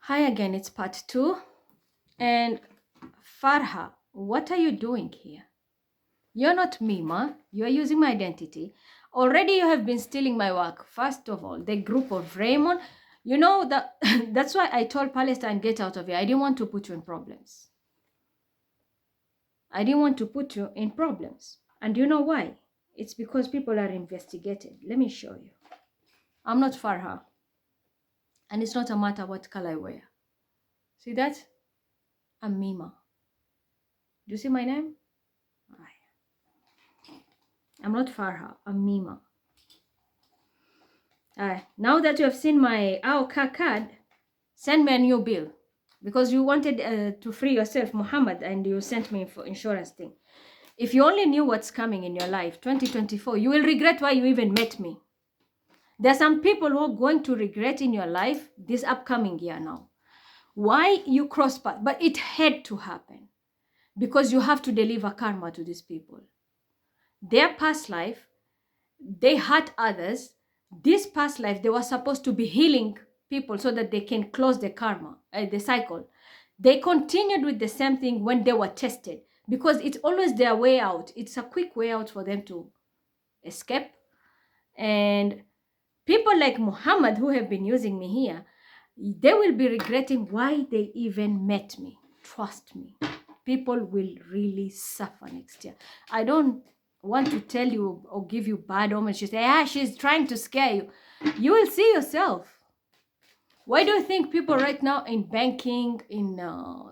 Hi again, it's part two. And Farha, what are you doing here? You're not Mima, you are using my identity. Already you have been stealing my work. First of all, the group of Raymond, you know that that's why I told Palestine, get out of here. I didn't want to put you in problems. I didn't want to put you in problems. And you know why? It's because people are investigated. Let me show you. I'm not Farha. And it's not a matter what color I wear. See that? I'm Mima. Do you see my name? I'm not Farha, I'm Mima. Now that you have seen my AOK card, send me a new bill. Because you wanted to free yourself, Muhammad, and you sent me for insurance thing. If you only knew what's coming in your life, 2024, you will regret why you even met me. There are some people who are going to regret in your life this upcoming year now. Why you cross path? But it had to happen. Because you have to deliver karma to these people. Their past life, they hurt others. This past life, they were supposed to be healing people so that they can close the karma, the cycle. They continued with the same thing when they were tested because it's always their way out. It's a quick way out for them to escape. And people like Muhammad who have been using me here, they will be regretting why they even met me. Trust me. People will really suffer next year. I don't want to tell you or give you bad omens. You say, she's trying to scare you. You will see yourself. Why do you think people right now in banking, in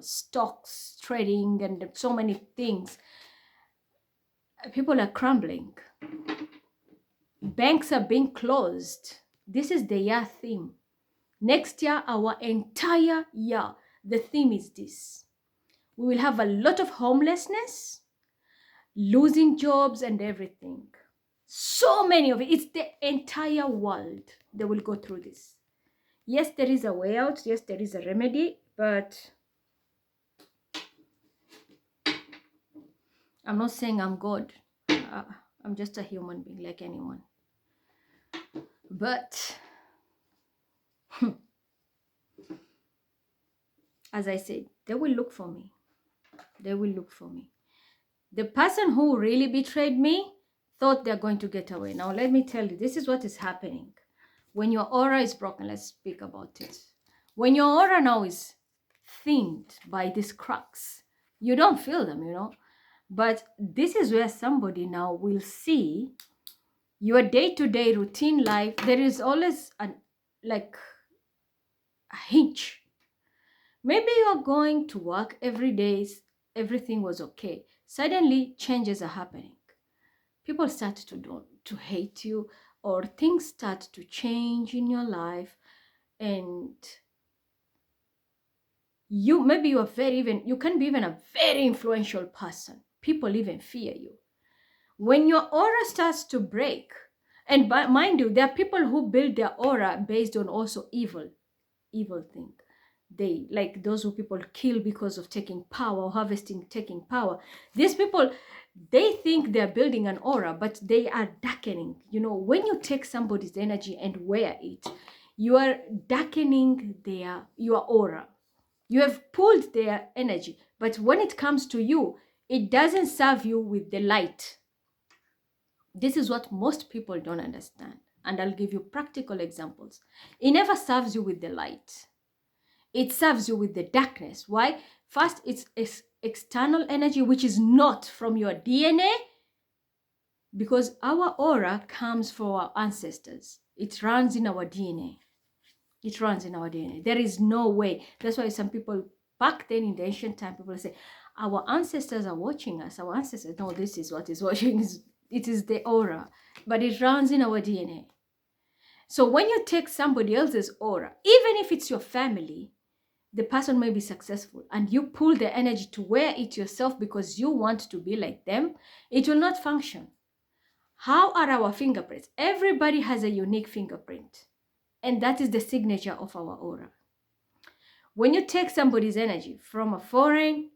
stocks, trading, and so many things, people are crumbling? Banks are being closed. This is the year theme. Next year, our entire year, the theme is this. We will have a lot of homelessness, losing jobs and everything. So many of it. It's the entire world that will go through this. Yes, there is a way out. Yes, there is a remedy, but I'm not saying I'm God. I'm just a human being like anyone. But as I said, they will look for me. They will look for me. The person who really betrayed me thought they're going to get away. Now, let me tell you, this is what is happening. When your aura is broken, let's speak about it. When your aura now is thinned by these cracks, you don't feel them, But this is where somebody now will see your day-to-day routine life. There is always a hinge. Maybe you're going to work every day, everything was okay. Suddenly, changes are happening. People start to hate you, or things start to change in your life, and you can be even a very influential person. People even fear you. When your aura starts to break, and mind you, there are people who build their aura based on also evil thing. They like those who people kill because of taking power, taking power. These people, they think they're building an aura, but they are darkening. When you take somebody's energy and wear it, you are darkening your aura. You have pulled their energy, but when it comes to you, it doesn't serve you with the light. This is what most people don't understand. And I'll give you practical examples. It never serves you with the light. It serves you with the darkness. Why? First, it's external energy, which is not from your DNA, because our aura comes from our ancestors. It runs in our DNA. It runs in our DNA. There is no way. That's why some people back then in the ancient time, people say, our ancestors are watching us. Our ancestors, no, this is what is watching. It is the aura, but it runs in our DNA. So when you take somebody else's aura, even if it's your family, the person may be successful and you pull the energy to wear it yourself because you want to be like them, it will not function. How are our fingerprints? Everybody has a unique fingerprint, and that is the signature of our aura. When you take somebody's energy from a foreign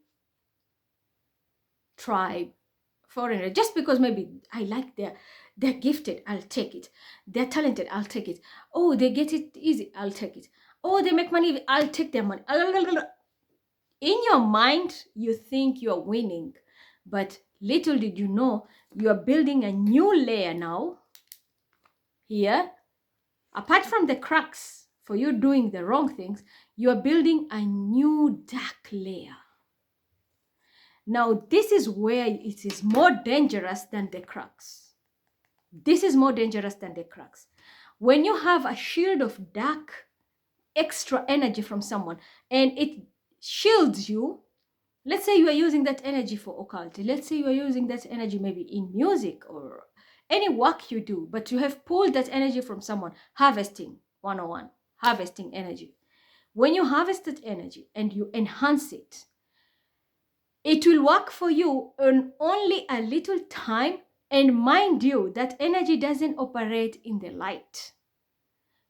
tribe, foreigner, just because maybe I like they're gifted, I'll take it. They're talented, I'll take it. Oh, they get it easy, I'll take it. Oh, they make money, I'll take their money. In your mind, you think you're winning, but little did you know, you're building a new layer now here. Apart from the cracks for you doing the wrong things, you're building a new dark layer. Now, this is where it is more dangerous than the cracks. This is more dangerous than the cracks. When you have a shield of dark, extra energy from someone and it shields you, let's say you are using that energy for occult. Let's say you are using that energy maybe in music or any work you do, but you have pulled that energy from someone, harvesting 101, harvesting energy. When you harvest that energy and you enhance it, it will work for you in only a little time. And mind you, that energy doesn't operate in the light.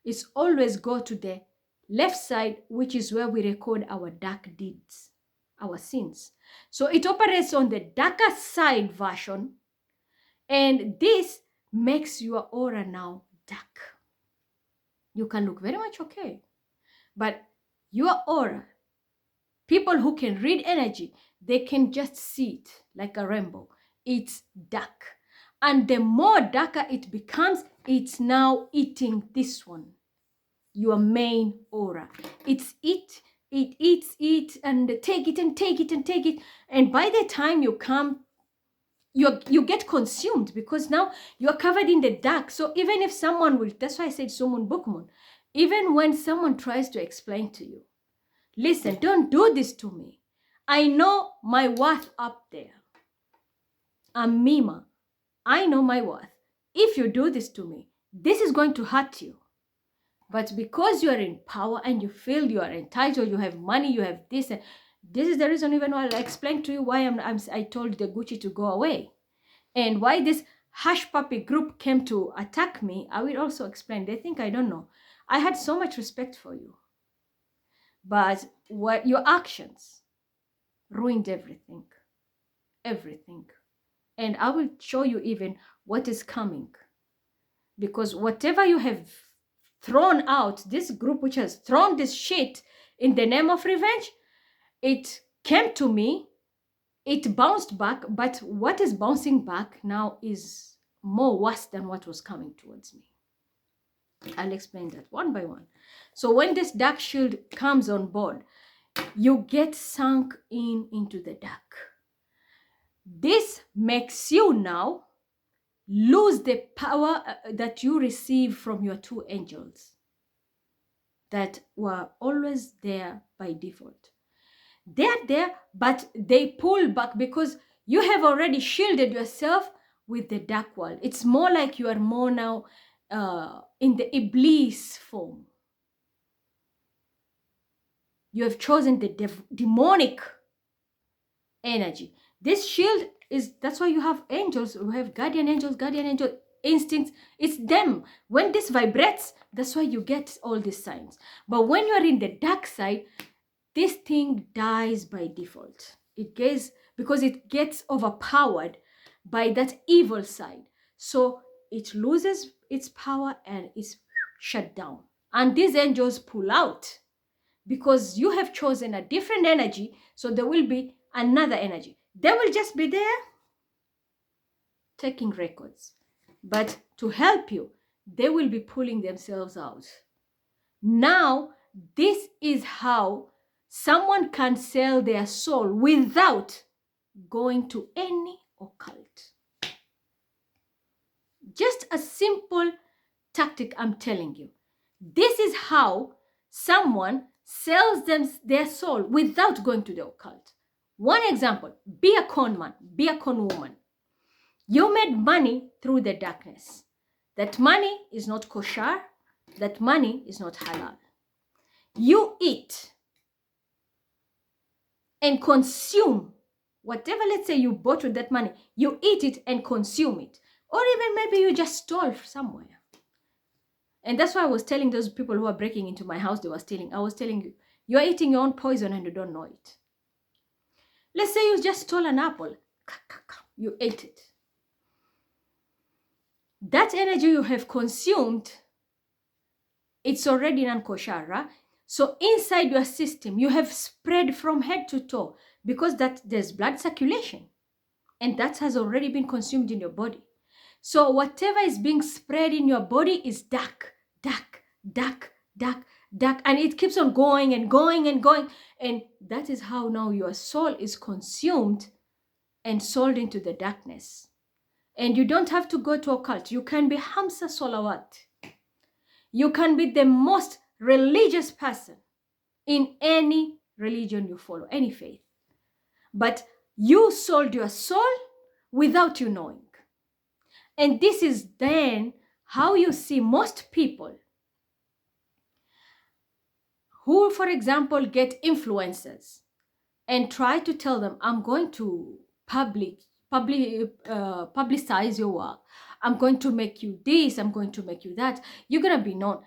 It's always go to the left side, which is where we record our dark deeds, our sins. So it operates on the darker side version, and this makes your aura now dark. You can look very much okay, but your aura, people who can read energy, they can just see it like a rainbow. It's dark. And the more darker it becomes, it's now eating this one, your main aura. It eats it and take it and take it and take it. And by the time you come, you get consumed because now you're covered in the dark. So even if someone will, that's why I said Sumun Bukmun, even when someone tries to explain to you, listen, don't do this to me. I know my worth up there. I'm Mima. I know my worth. If you do this to me, this is going to hurt you. But because you are in power and you feel you are entitled, you have money, you have this, and this is the reason even why I explained to you why I told the Gucci to go away. And why this Hush Puppy group came to attack me, I will also explain. They think I don't know. I had so much respect for you. But what your actions ruined everything. Everything. And I will show you even what is coming. Because whatever you have thrown out, this group which has thrown this shit in the name of revenge, it came to me, it bounced back, but what is bouncing back now is more worse than what was coming towards me. I'll explain that one by one. So when this dark shield comes on board, you get sunk into the dark. This makes you now lose the power that you receive from your two angels that were always there by default. They're there, but they pull back because you have already shielded yourself with the dark world. It's more like you are more now in the Iblis form. You have chosen the demonic energy. This shield is, that's why you have angels, you have guardian angel instincts. It's them. When this vibrates, that's why you get all these signs. But when you are in the dark side, this thing dies by default. It gets, because it gets overpowered by that evil side. So it loses its power and is shut down. And these angels pull out because you have chosen a different energy. So there will be another energy. They will just be there taking records. But to help you, they will be pulling themselves out. Now, this is how someone can sell their soul without going to any occult. Just a simple tactic I'm telling you. This is how someone sells their soul without going to the occult. One example, be a con man, be a con woman. You made money through the darkness. That money is not kosher. That money is not halal. You eat and consume whatever, let's say you bought with that money. You eat it and consume it. Or even maybe you just stole somewhere. And that's why I was telling those people who are breaking into my house, they were stealing. I was telling you, you're eating your own poison and you don't know it. Let's say you just stole an apple. You ate it. That energy you have consumed, it's already non-kosher, right? So inside your system, you have spread from head to toe because there's blood circulation, and that has already been consumed in your body. So whatever is being spread in your body is dark, dark, dark, dark, dark, and it keeps on going and going and going. And that is how now your soul is consumed and sold into the darkness. And you don't have to go to occult. You can be Hamsa Solawat. You can be the most religious person in any religion you follow, any faith. But you sold your soul without you knowing. And this is then how you see most people who, for example, get influencers and try to tell them, I'm going to publicize your work. I'm going to make you this, I'm going to make you that. You're going to be known.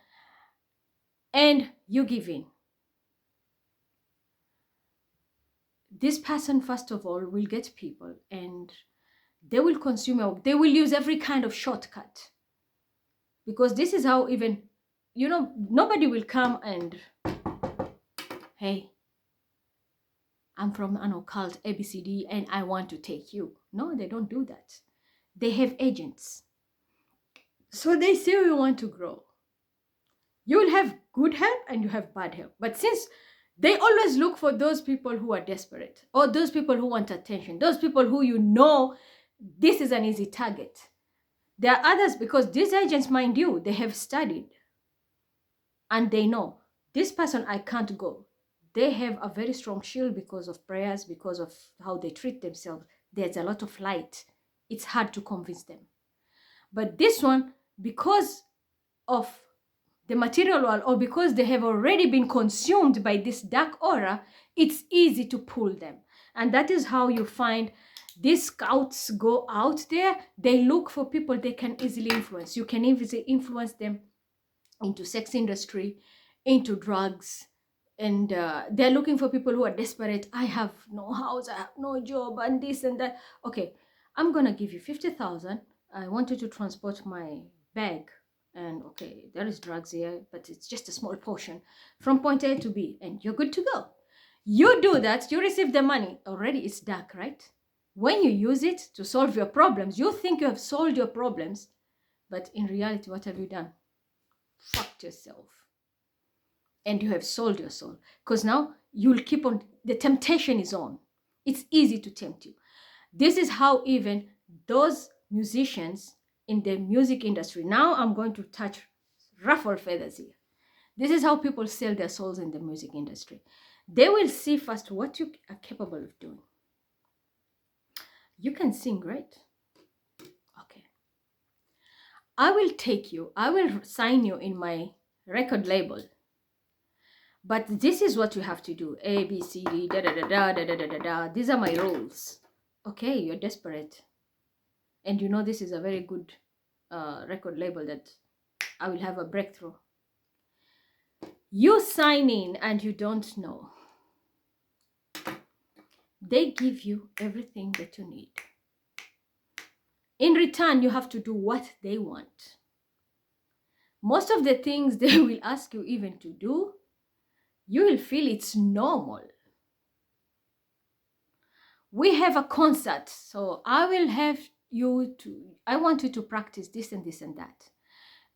And you give in. This person, first of all, will get people and they will consume, they will use every kind of shortcut. Because this is how even, nobody will come and, hey, I'm from an occult ABCD and I want to take you. No, they don't do that. They have agents. So they say we want to grow. You will have good help and you have bad help. But since they always look for those people who are desperate or those people who want attention, those people who this is an easy target. There are others because these agents, mind you, they have studied and they know this person I can't go. They have a very strong shield because of prayers, because of how they treat themselves. There's a lot of light. It's hard to convince them. But this one, because of the material world or because they have already been consumed by this dark aura, it's easy to pull them. And that is how you find these scouts go out there. They look for people they can easily influence. You can easily influence them into sex industry, into drugs, and they're looking for people who are desperate. I have no house, I have no job, and this and that. Okay, I'm gonna give you 50,000. I want you to transport my bag, and okay, there is drugs here, but it's just a small portion from point A to B, and you're good to go. You do that, you receive the money. Already it's dark, right? When you use it to solve your problems, you think you have solved your problems, but in reality, what have you done? Fucked yourself. And you have sold your soul. Because now you'll keep on, the temptation is on. It's easy to tempt you. This is how even those musicians in the music industry, now I'm going to touch ruffle feathers here. This is how people sell their souls in the music industry. They will see first what you are capable of doing. You can sing, right? Okay. I will sign you in my record label. But this is what you have to do. A, B, C, D, da, da, da, da, da, da, da, da, da. These are my rules. Okay, you're desperate. And you know this is a very good record label that I will have a breakthrough. You sign in and you don't know. They give you everything that you need. In return, you have to do what they want. Most of the things they will ask you even to do, you will feel it's normal. We have a concert, so I want you to practice this and this and that.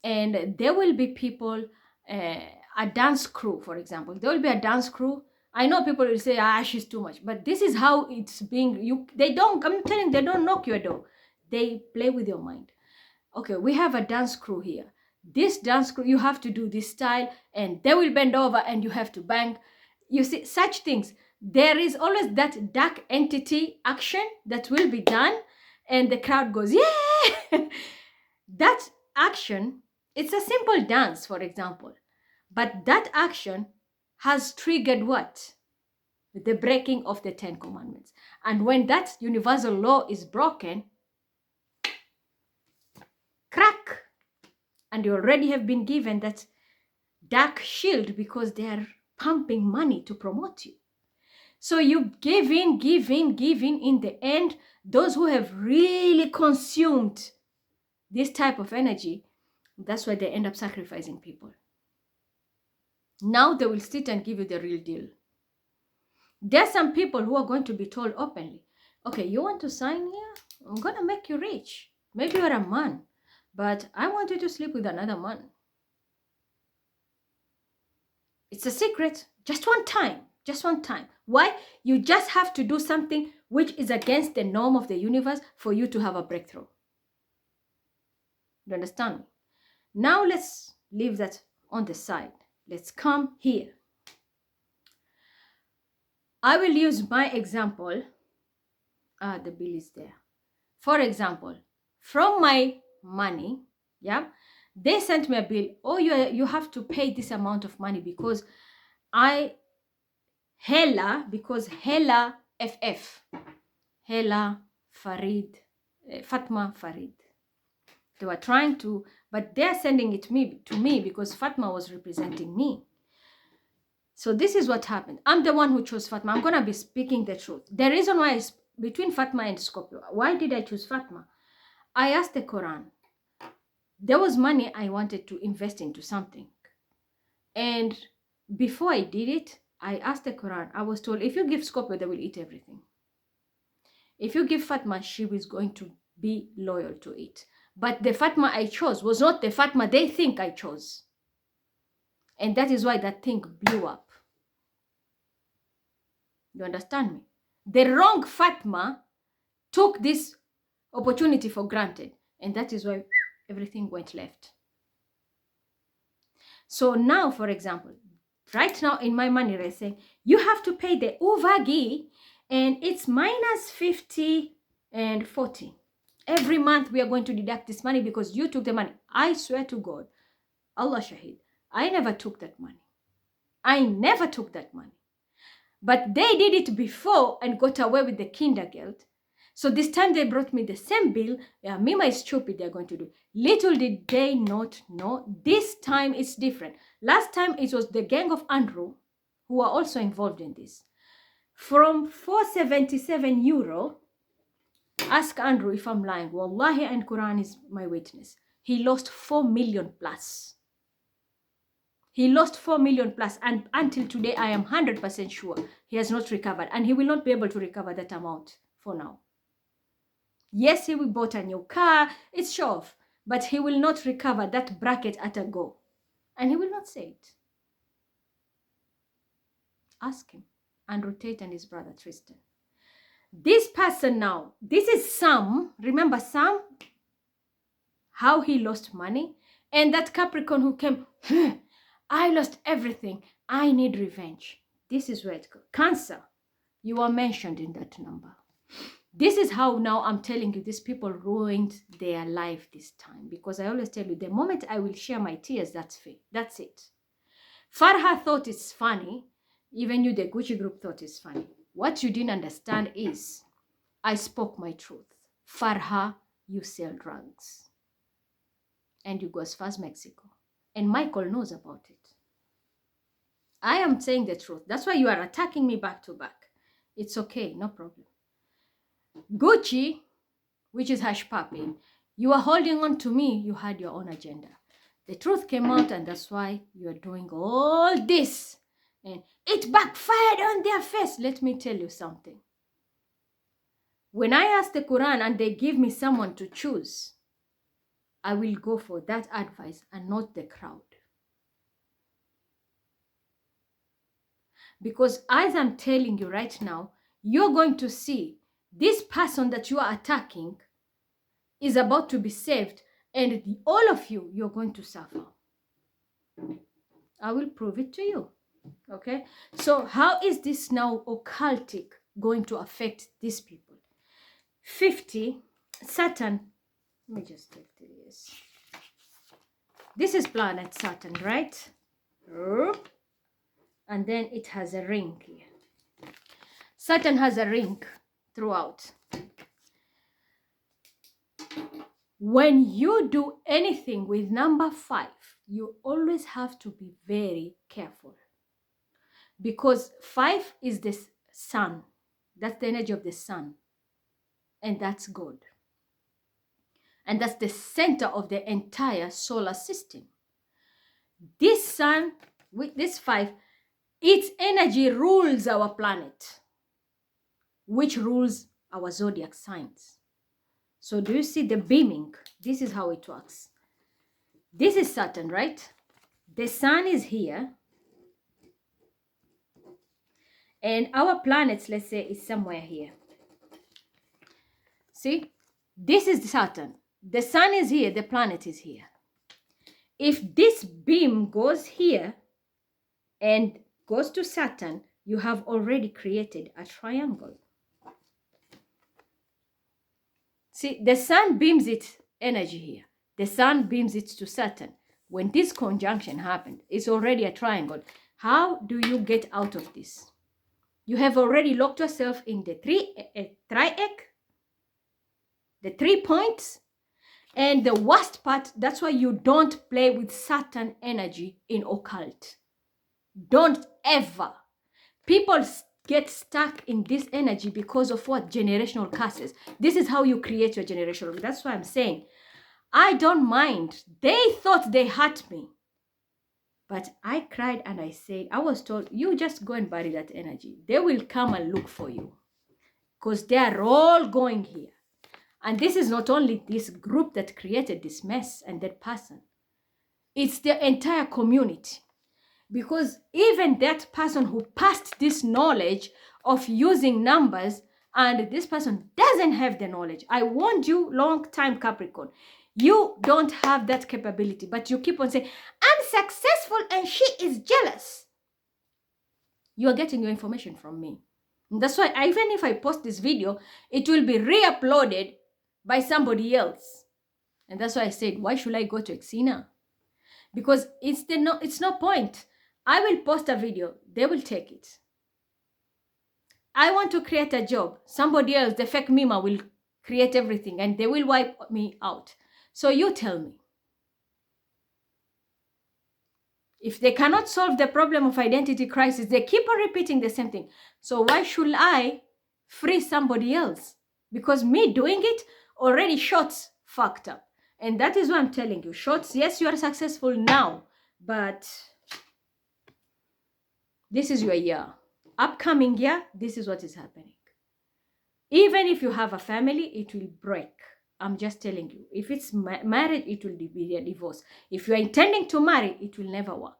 And there will be people, a dance crew, for example. There will be a dance crew. I know people will say, she's too much. But this is how it's being, I'm telling you, they don't knock your door. They play with your mind. Okay, we have a dance crew here. This dance crew, you have to do this style, and they will bend over and you have to bang. You see, such things. There is always that dark entity action that will be done, and the crowd goes, yeah! That action, it's a simple dance, for example. But that action has triggered what? The breaking of the 10 Commandments. And when that universal law is broken, crack! And you already have been given that dark shield because they are pumping money to promote you. So you give in. In the end, those who have really consumed this type of energy, that's why they end up sacrificing people. Now they will sit and give you the real deal. There are some people who are going to be told openly, okay, you want to sign here? I'm going to make you rich. Maybe you're a man, but I want you to sleep with another man. It's a secret. Just one time. Just one time. Why? You just have to do something which is against the norm of the universe for you to have a breakthrough. You understand me? Now let's leave that on the side. Let's come here. I will use my example. The bill is there. For example, from my money, yeah, they sent me a bill. Oh, you have to pay this amount of money because Hela FF, Hela Farid, Fatma Farid. They were trying to, but they're sending it to me because Fatma was representing me. So this is what happened. I'm the one who chose Fatma. I'm going to be speaking the truth. The reason why is between Fatma and Scorpio. Why did I choose Fatma? I asked the Quran. There was money I wanted to invest into something. And before I did it, I asked the Quran. I was told, if you give Scorpio, they will eat everything. If you give Fatma, she was going to be loyal to it. But the Fatma I chose was not the Fatma they think I chose. And that is why that thing blew up. You understand me? The wrong Fatma took this opportunity for granted. And that is why everything went left. So now, for example, right now in my money, they're saying, you have to pay the Uvagi and it's minus 50 and 40. Every month we are going to deduct this money because you took the money. I swear to God, Allah Shahid, I never took that money. I never took that money. But they did it before and got away with the kindergeld. So this time they brought me the same bill. Yeah, me, my stupid, they're going to do. Little did they not know. This time it's different. Last time it was the gang of Andrew who are also involved in this. From 477 euro, ask Andrew if I'm lying. Wallahi, and Quran is my witness. He lost 4 million plus. He lost 4 million plus, and until today, I am 100% sure he has not recovered, and he will not be able to recover that amount for now. Yes, he will bought a new car, it's show off, but he will not recover that bracket at a go, and he will not say it. Ask him, Andrew Tate and his brother Tristan. This person now, this is Sam, remember Sam? How he lost money, and that Capricorn who came, I lost everything. I need revenge. This is where it goes. Cancer, you are mentioned in that number. This is how now I'm telling you, these people ruined their life this time. Because I always tell you, the moment I will share my tears, that's it. Farha thought it's funny. Even you, the Gucci group, thought it's funny. What you didn't understand is, I spoke my truth. Farha, you sell drugs. And you go as far as Mexico. And Michael knows about it. I am saying the truth. That's why you are attacking me back to back. It's okay, no problem. Gucci, which is Hush Puppy, you are holding on to me. You had your own agenda. The truth came out, and that's why you are doing all this. And it backfired on their face. Let me tell you something. When I ask the Quran and they give me someone to choose, I will go for that advice and not the crowd. Because as I'm telling you right now, you're going to see this person that you are attacking is about to be saved, and all of you, you're going to suffer. I will prove it to you. Okay? So how is this now occultic going to affect these people? 50, Saturn. Let me just take this. This is planet Saturn, right? And then it has a ring here. Saturn has a ring throughout. When you do anything with number 5, you always have to be very careful. Because 5 is the sun. That's the energy of the sun. And that's God. And that's the center of the entire solar system. This sun with this 5, its energy rules our planet, which rules our zodiac signs. So do you see the beaming? This is how it works. This is Saturn, right? The sun is here. And our planets, let's say, is somewhere here. See? This is Saturn. The sun is here. The planet is here. If this beam goes here and goes to Saturn, you have already created a triangle. See, the sun beams its energy here. The sun beams it to Saturn. When this conjunction happened, it's already a triangle. How do you get out of this? You have already locked yourself in the triangle, the 3 points. And the worst part, that's why you don't play with Saturn energy in occult. Don't ever. People get stuck in this energy because of what? Generational curses. This is how you create your generational. That's why I'm saying, I don't mind. They thought they hurt me. But I cried and I said, I was told, you just go and bury that energy. They will come and look for you. Because they are all going here. And this is not only this group that created this mess and that person. It's the entire community. Because even that person who passed this knowledge of using numbers, and this person doesn't have the knowledge. I warned you long time, Capricorn. You don't have that capability, but you keep on saying, I'm successful and she is jealous. You are getting your information from me. And that's why even if I post this video, it will be re-uploaded by somebody else. And that's why I said, why should I go to Exina? Because it's no point. I will post a video, they will take it. I want to create a job. Somebody else, the fake Mima, will create everything and they will wipe me out. So you tell me. If they cannot solve the problem of identity crisis, they keep on repeating the same thing. So why should I free somebody else? Because me doing it, already shots fucked up. And that is what I'm telling you. Shots, yes, you are successful now, but this is your year. Upcoming year, this is what is happening. Even if you have a family, it will break. I'm just telling you. If it's married, it will be a divorce. If you are intending to marry, it will never work.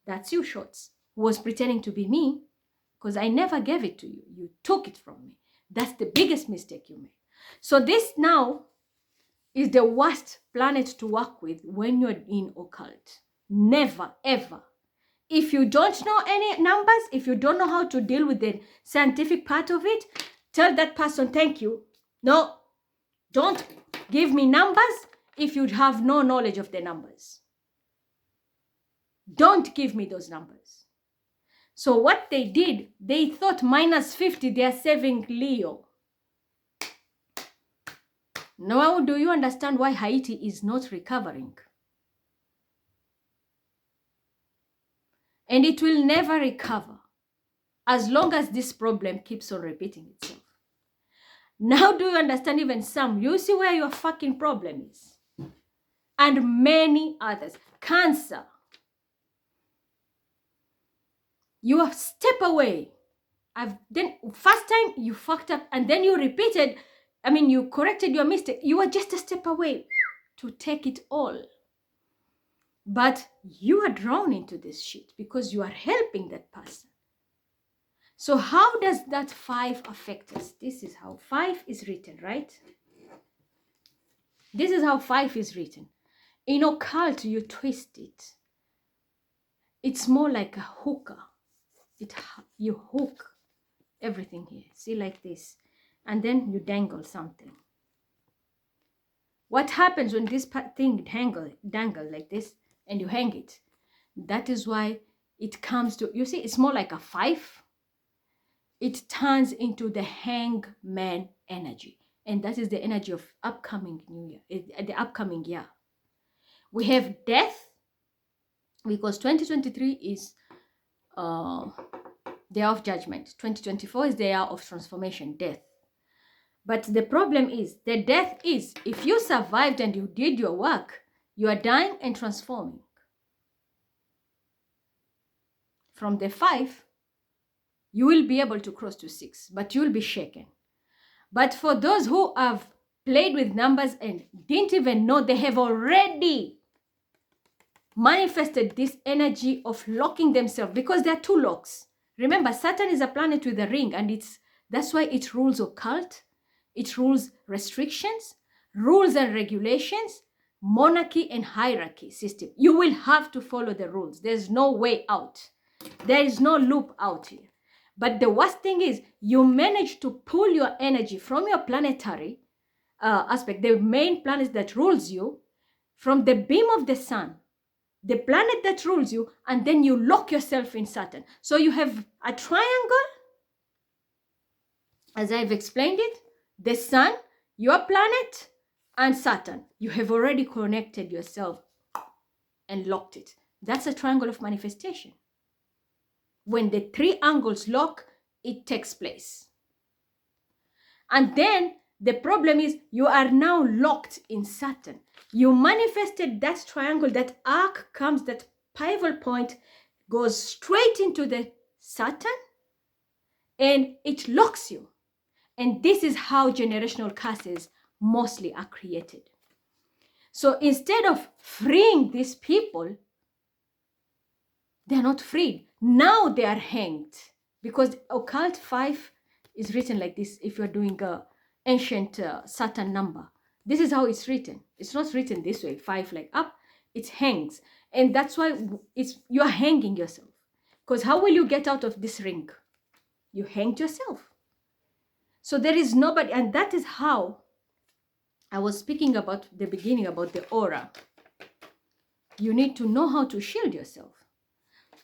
That's you, Shots, who was pretending to be me, because I never gave it to you. You took it from me. That's the biggest mistake you made. So this now is the worst planet to work with when you're in occult. Never, ever. If you don't know any numbers, if you don't know how to deal with the scientific part of it, tell that person, thank you. No, don't give me numbers if you have no knowledge of the numbers. Don't give me those numbers. So what they did, they thought -50, they are saving Leo. Now do you understand why Haiti is not recovering? And it will never recover as long as this problem keeps on repeating itself. Now do you understand even some? You see where your fucking problem is. And many others. Cancer. You have stepped away. First time you fucked up and then you repeated, you corrected your mistake. You were just a step away to take it all. But you are drawn into this shit because you are helping that person. So how does that 5 affect us? This is how 5 is written, right? This is how 5 is written. In occult, you twist it. It's more like a hooker. You hook everything here. See, like this. And then you dangle something. What happens when this thing dangle like this and you hang it? That is why it comes to, you see, it's more like a 5. It turns into the hangman energy. And that is the energy of upcoming new year, the upcoming year. We have death, because 2023 is the year of judgment. 2024 is the year of transformation, death. But the problem is, the death is, if you survived and you did your work, you are dying and transforming. from the 5, you will be able to cross to 6, but you'll be shaken. But for those who have played with numbers and didn't even know, they have already manifested this energy of locking themselves, because there are 2 locks. Remember, Saturn is a planet with a ring, and that's why it rules occult, it rules restrictions, rules and regulations, monarchy and hierarchy system. You will have to follow the rules. There's no way out. There is no loop out here. But the worst thing is, you manage to pull your energy from your planetary aspect, the main planet that rules you, from the beam of the sun, the planet that rules you, and then you lock yourself in Saturn. So you have a triangle, as I've explained it, the sun, your planet, and Saturn. You have already connected yourself and locked it. That's a triangle of manifestation. When the 3 angles lock, it takes place. And then the problem is, you are now locked in Saturn. You manifested that triangle, that arc comes, that pivotal point goes straight into the Saturn, and it locks you. And this is how generational curses mostly are created. So instead of freeing these people, they're not freed. Now they are hanged, because Occult 5 is written like this. If you're doing a ancient Saturn number, this is how it's written. It's not written this way, 5 like up, it hangs. And that's why you're hanging yourself. Because how will you get out of this ring? You hanged yourself. So there is nobody, and that is how I was speaking about the beginning, about the aura. You need to know how to shield yourself.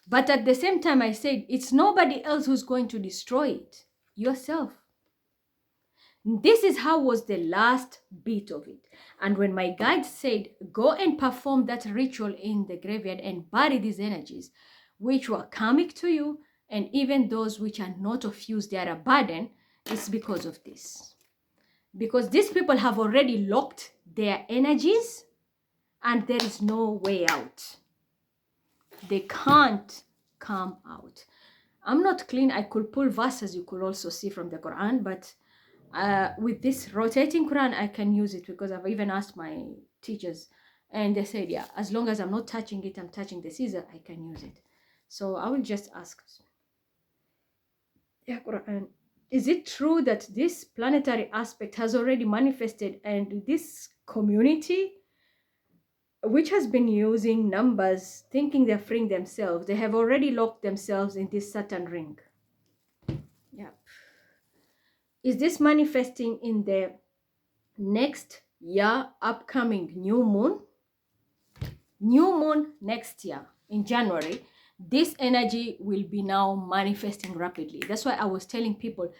But at the same time, I said, it's nobody else who's going to destroy it, yourself. This is how was the last bit of it. And when my guide said, go and perform that ritual in the graveyard and bury these energies, which were karmic to you, and even those which are not of use, they are a burden, it's because of this. Because these people have already locked their energies, and there is no way out. They can't come out. I'm not clean. I could pull verses you could also see from the Quran, but with this rotating Quran, I can use it, because I've even asked my teachers, and they said, yeah, as long as I'm not touching it, I'm touching the Caesar, I can use it. So I will just ask, yeah, Quran, is it true that this planetary aspect has already manifested, and this community, which has been using numbers, thinking they're freeing themselves, they have already locked themselves in this Saturn ring? Yeah. Is this manifesting in the next year, upcoming new moon? New moon next year in January, this energy will be now manifesting rapidly. That's why I was telling people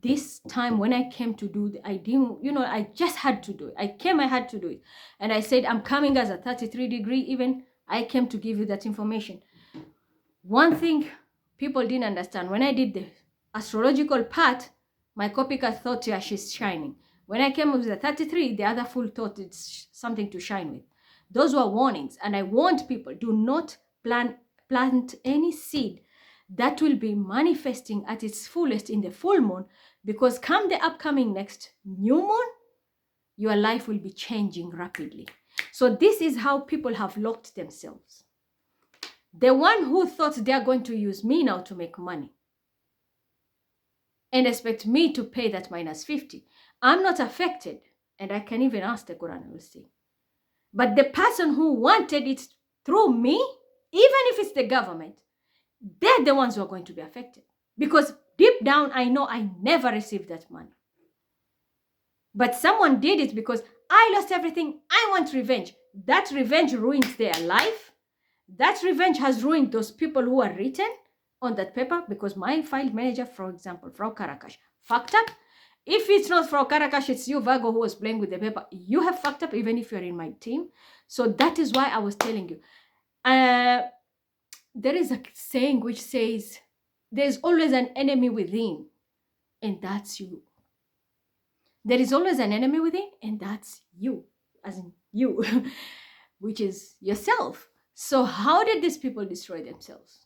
this time when I came to do I didn't, I just had to do it. I had to do it. And I said, I'm coming as a 33-degree, even I came to give you that information. One thing people didn't understand, when I did the astrological part, my copycat thought, yeah, she's shining. When I came with the 33, the other fool thought it's something to shine with. Those were warnings. And I warned people, do not plant any seed that will be manifesting at its fullest in the full moon, because come the upcoming next new moon, your life will be changing rapidly. So this is how people have locked themselves. The one who thought they are going to use me now to make money and expect me to pay that -50. I'm not affected, and I can even ask the Quran, we'll see. But the person who wanted it through me, even if it's the government, they're the ones who are going to be affected. Because deep down, I know I never received that money. But someone did it because I lost everything. I want revenge. That revenge ruins their life. That revenge has ruined those people who are written on that paper, because my file manager, for example, Frau Karakash, fucked up. If it's not Frau Karakash, it's you, Virgo, who was playing with the paper. You have fucked up, even if you're in my team. So that is why I was telling you. There is a saying which says, there's always an enemy within, and that's you. There is always an enemy within, and that's you, as in you, which is yourself. So how did these people destroy themselves?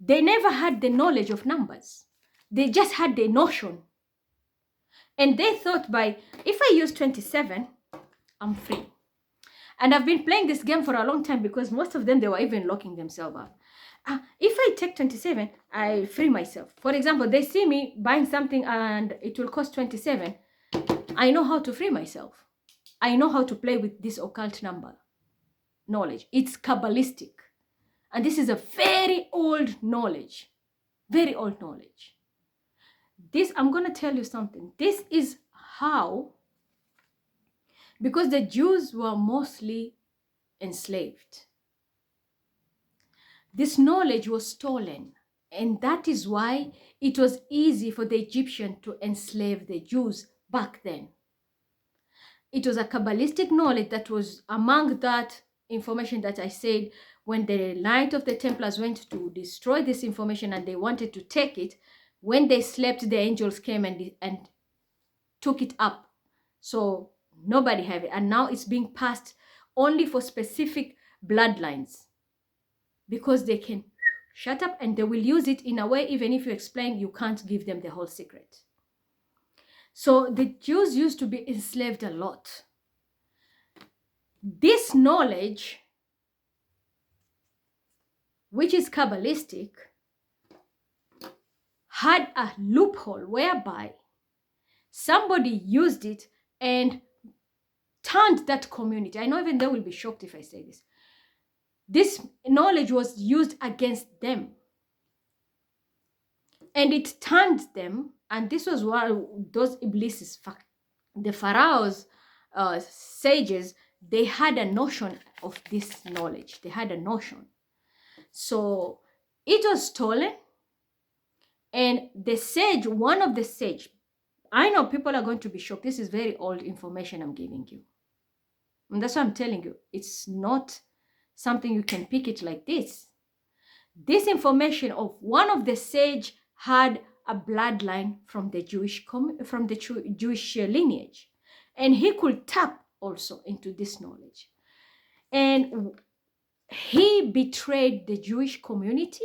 They never had the knowledge of numbers. They just had the notion. And they thought if I use 27, I'm free. And I've been playing this game for a long time because most of them, they were even locking themselves up. If I take 27, I free myself. For example, they see me buying something and it will cost 27. I know how to free myself. I know how to play with this occult number knowledge. It's Kabbalistic. And this is a very old knowledge. Very old knowledge. I'm going to tell you something. This is how, because the Jews were mostly enslaved. This knowledge was stolen, and that is why it was easy for the Egyptian to enslave the Jews back then. It was a Kabbalistic knowledge that was among that information that I said when the Knight of the Templars went to destroy this information and they wanted to take it. When they slept, the angels came and took it up. So nobody have it. And now it's being passed only for specific bloodlines, because they can shut up and they will use it in a way, even if you explain, you can't give them the whole secret. So the Jews used to be enslaved a lot. This knowledge, which is Kabbalistic, had a loophole whereby somebody used it and turned that community. I know even they will be shocked if I say this. This knowledge was used against them. And it turned them, and this was one those Iblises, the pharaohs, sages, they had a notion of this knowledge. They had a notion. So it was stolen, and the sage, one of the sage, I know people are going to be shocked. This is very old information I'm giving you. And that's why I'm telling you, it's not something you can pick it like this. This information of one of the sage had a bloodline from the Jewish lineage, and he could tap also into this knowledge. And he betrayed the Jewish community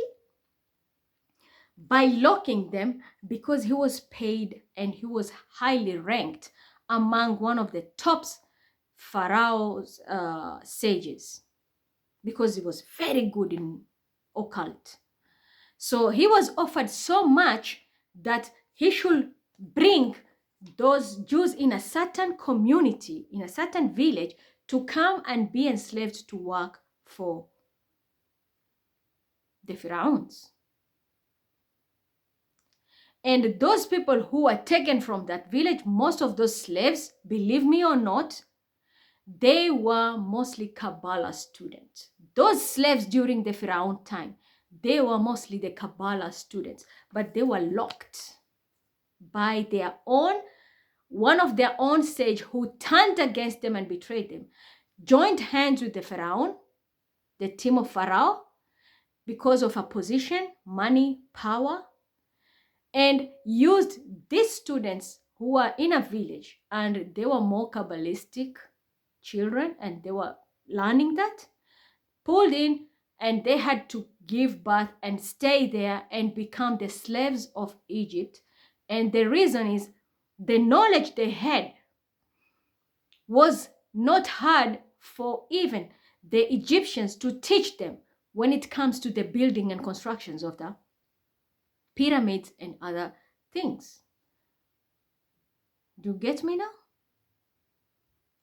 by locking them, because he was paid and he was highly ranked among one of the top pharaoh's sages, because he was very good in occult. So he was offered so much that he should bring those Jews in a certain community, in a certain village, to come and be enslaved to work for the pharaohs. And those people who were taken from that village, most of those slaves, believe me or not, they were mostly Kabbalah students. Those slaves during the Pharaoh time, they were mostly the Kabbalah students, but they were locked by their own, one of their own sage who turned against them and betrayed them, joined hands with the Pharaoh, the team of Pharaoh, because of a position, money, power, and used these students who were in a village and they were more Kabbalistic children and they were learning that, pulled in, and they had to give birth and stay there and become the slaves of Egypt. And the reason is the knowledge they had was not hard for even the Egyptians to teach them when it comes to the building and constructions of the pyramids and other things. Do you get me now?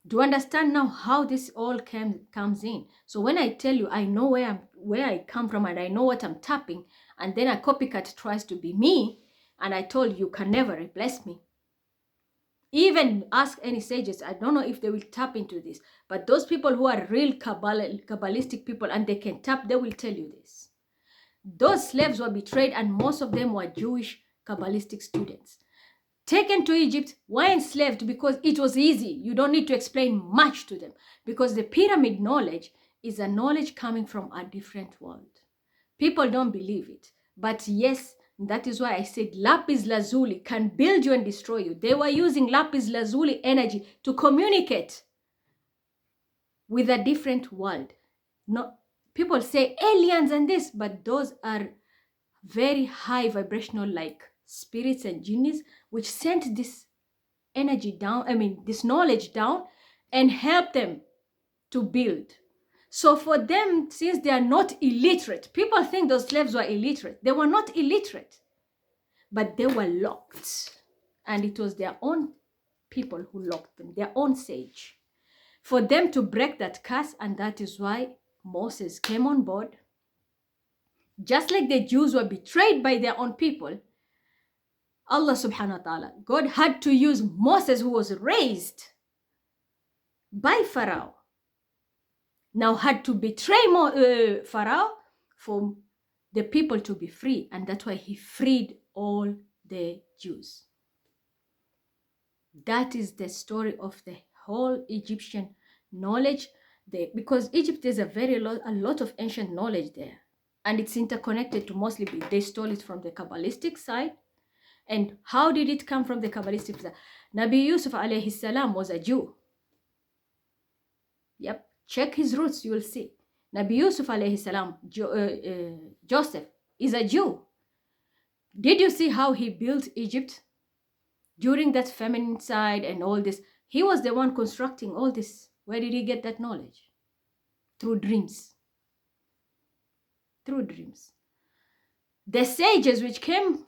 Do you understand now how this all comes in? So when I tell you I know where I come from and I know what I'm tapping, and then a copycat tries to be me, and I told you can never replace me. Even ask any sages, I don't know if they will tap into this, but those people who are real Kabbalistic people and they can tap, they will tell you this. Those slaves were betrayed, and most of them were Jewish Kabbalistic students. Taken to Egypt, were enslaved because it was easy. You don't need to explain much to them, because the pyramid knowledge is a knowledge coming from a different world. People don't believe it. But yes, that is why I said lapis lazuli can build you and destroy you. They were using lapis lazuli energy to communicate with a different world. No, people say aliens and this, but those are very high vibrational like spirits and genies, which sent this energy down, this knowledge down, and help them to build. So for them, since they are not illiterate, people think those slaves were illiterate. They were not illiterate, but they were locked. And it was their own people who locked them, their own sage. For them to break that curse, and that is why Moses came on board. Just like the Jews were betrayed by their own people, Allah subhanahu wa ta'ala, God had to use Moses, who was raised by Pharaoh, now had to betray Pharaoh for the people to be free. And that's why he freed all the Jews. That is the story of the whole Egyptian knowledge. Because Egypt is a lot of ancient knowledge there. And it's interconnected to mostly, they stole it from the Kabbalistic side. And how did it come from the Kabbalistic side? Nabi Yusuf alayhi salam was a Jew. Yep, check his roots, you will see. Nabi Yusuf alayhi salam, Joseph, is a Jew. Did you see how he built Egypt? During that feminine side and all this, he was the one constructing all this. Where did he get that knowledge? Through dreams. Through dreams. The sages which came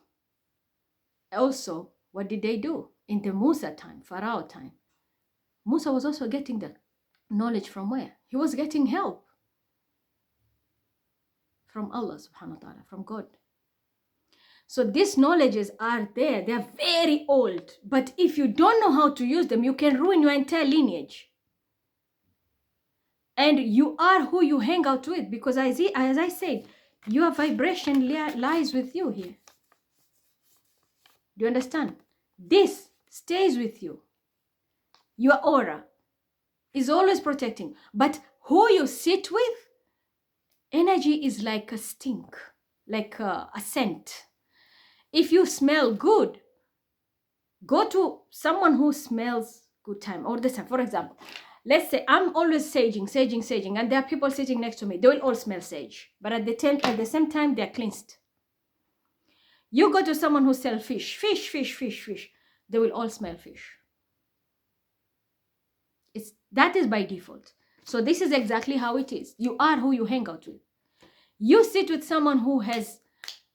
also, what did they do? In the Musa time, Pharaoh time, Musa was also getting the knowledge from where? He was getting help from Allah subhanahu wa ta'ala, from God. So these knowledges are there. They are very old. But if you don't know how to use them, you can ruin your entire lineage. And you are who you hang out with. Because as I said, your vibration lies with you here. Do you understand? This stays with you. Your aura is always protecting. But who you sit with, energy is like a stink, like a scent. If you smell good, go to someone who smells good time all the time. For example, let's say I'm always saging, and there are people sitting next to me. They will all smell sage, but at the same time, they're cleansed. You go to someone who sells fish. They will all smell fish. That is by default. So this is exactly how it is. You are who you hang out with. You sit with someone who has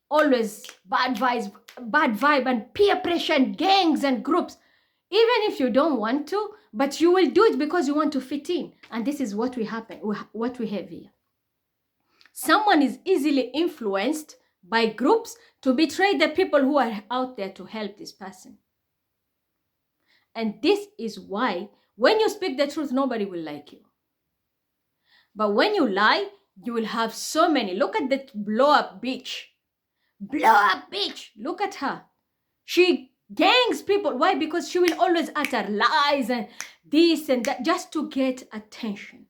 always bad vibe and peer pressure and gangs and groups. Even if you don't want to, but you will do it because you want to fit in. And this is what we have here. Someone is easily influenced by groups to betray the people who are out there to help this person. And this is why when you speak the truth, nobody will like you. But when you lie, you will have so many. Look at that blow-up bitch. Look at her. She gangs people. Why? Because she will always utter lies and this and that just to get attention.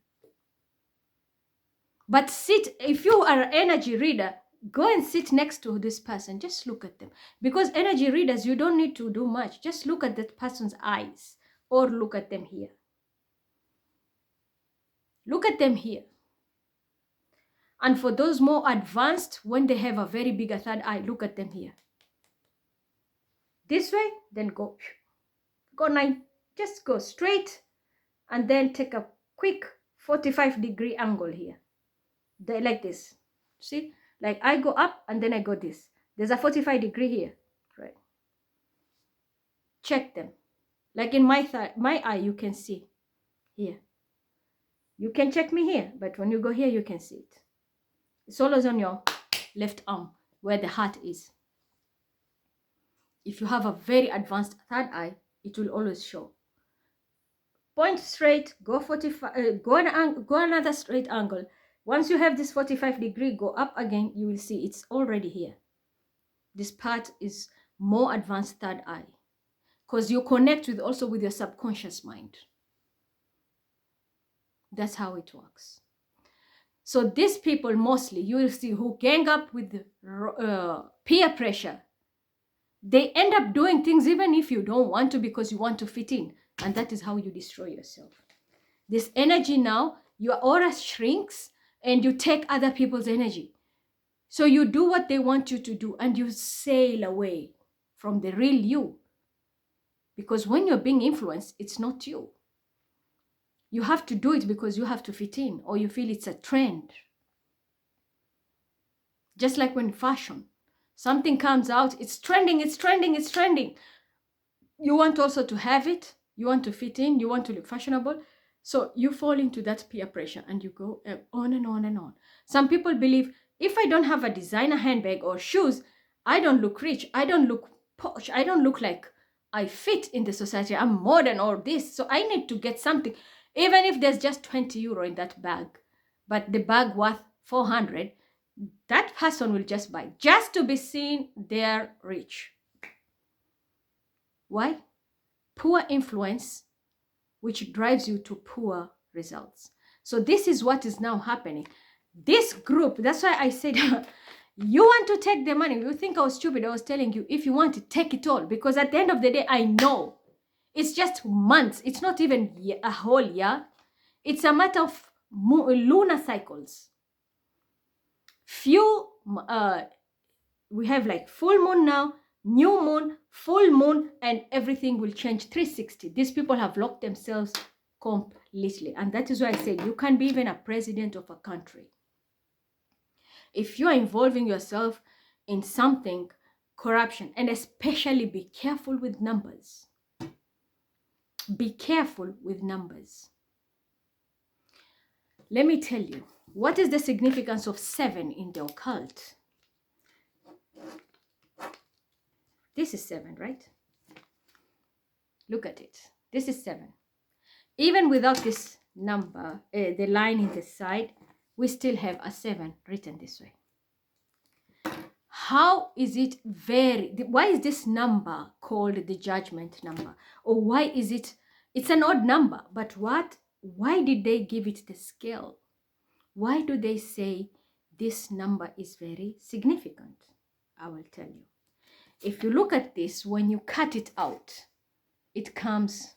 But if you are an energy reader, go and sit next to this person. Just look at them. Because energy readers, you don't need to do much. Just look at that person's eyes or look at them here. Look at them here. And for those more advanced, when they have a very big third eye, look at them here. This way, then go 9. Just go straight and then take a quick 45-degree angle here. Like this. See? Like I go up and then I go this. There's a 45-degree here. Right. Check them. Like in my eye, you can see here. You can check me here, but when you go here, you can see it. It's always on your left arm where the heart is. If you have a very advanced third eye, it will always show. Point straight, go 45, go another straight angle. Once you have this 45-degree, go up again, you will see it's already here. This part is more advanced third eye because you connect also with your subconscious mind. That's how it works. So these people mostly, you will see, who gang up with peer pressure, they end up doing things even if you don't want to because you want to fit in. And that is how you destroy yourself. This energy now, your aura shrinks and you take other people's energy. So you do what they want you to do and you sail away from the real you. Because when you're being influenced, it's not you. You have to do it because you have to fit in, or you feel it's a trend. Just like when fashion, something comes out, it's trending, it's trending, it's trending. You want also to have it, you want to fit in, you want to look fashionable. So you fall into that peer pressure and you go on and on and on. Some people believe, if I don't have a designer handbag or shoes, I don't look rich, I don't look posh, I don't look like I fit in the society, I'm modern or this. So I need to get something, even if there's just 20 euro in that bag, but the bag worth 400, that person will just buy just to be seen they're rich. Why? Poor influence, which drives you to poor results. So this is what is now happening. This group, that's why I said, you want to take the money. You think I was stupid. I was telling you, if you want to take it all, because at the end of the day, I know it's just months. It's not even a whole year. It's a matter of lunar cycles. We have like full moon now, new moon, full moon, and everything will change 360. These people have locked themselves completely. And that is why I said you can be even a president of a country. If you are involving yourself in something, corruption, and especially be careful with numbers. Be careful with numbers. Let me tell you, what is the significance of 7 in the occult? This is 7, right? Look at it. This is 7. Even without this number, the line in the side, we still have a 7 written this way. How is it why is this number called the judgment number? Or why is it's an odd number, but why did they give it the scale? Why do they say this number is very significant? I will tell you. If you look at this, when you cut it out, it comes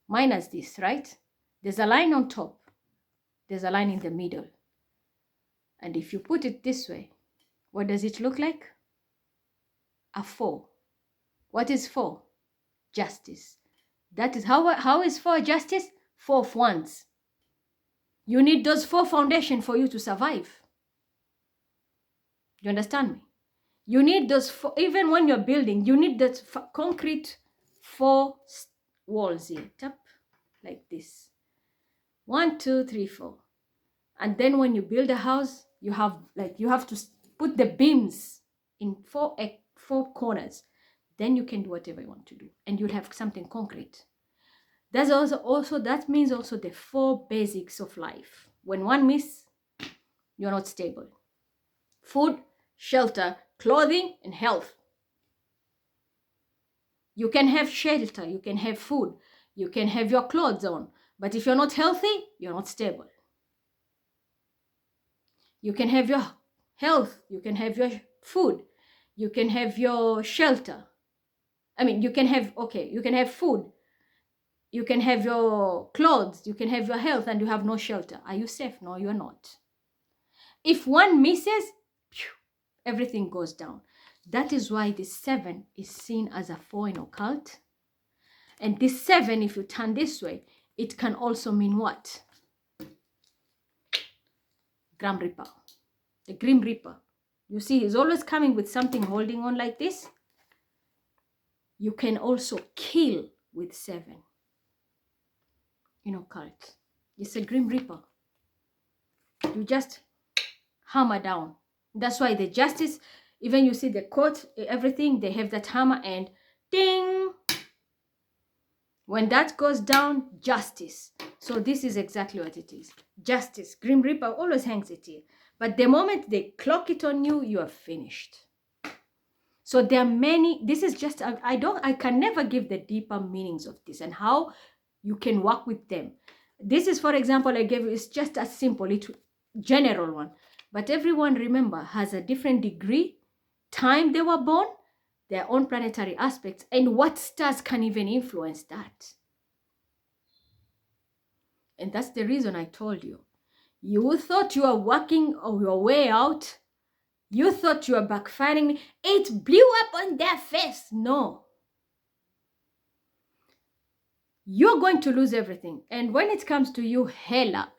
minus this, right? There's a line on top. There's a line in the middle. And if you put it this way, what does it look like? A 4. What is 4? Justice. That is how is 4 justice? 4 of wands. You need those 4 foundations for you to survive. You understand me? You need those 4, even when you're building, you need that concrete 4 walls here. Tap, like this. 1, 2, 3, 4. And then when you build a house, you have to put the beams in 4 corners. Then you can do whatever you want to do, and you'll have something concrete. That's also that means also the 4 basics of life. When one miss, you're not stable. Food, shelter, clothing, and health. You can have shelter, you can have food, you can have your clothes on, but if you're not healthy, you're not stable. You can have your health, you can have your food, you can have your shelter. You can have food, you can have your clothes, you can have your health, and you have no shelter. Are you safe? No, you're not. If one misses, everything goes down. That is why this 7 is seen as a 4 in occult. And this 7, if you turn this way, it can also mean what? Grim Reaper. The Grim Reaper. You see, he's always coming with something holding on like this. You can also kill with 7 in occult. It's a Grim Reaper. You just hammer down. That's why the justice, even you see the court, everything, they have that hammer and ding. When that goes down, justice. So this is exactly what it is. Justice. Grim Reaper always hangs it here. But the moment they clock it on you, you are finished. So there are many, this is just, I can never give the deeper meanings of this and how you can work with them. This is, for example, I gave you, it's just a simple, general one. But everyone, remember, has a different degree, time they were born, their own planetary aspects, and what stars can even influence that. And that's the reason I told you. You thought you were working your way out. You thought you were backfiring me. It blew up on their face. No. You're going to lose everything. And when it comes to you, Hela,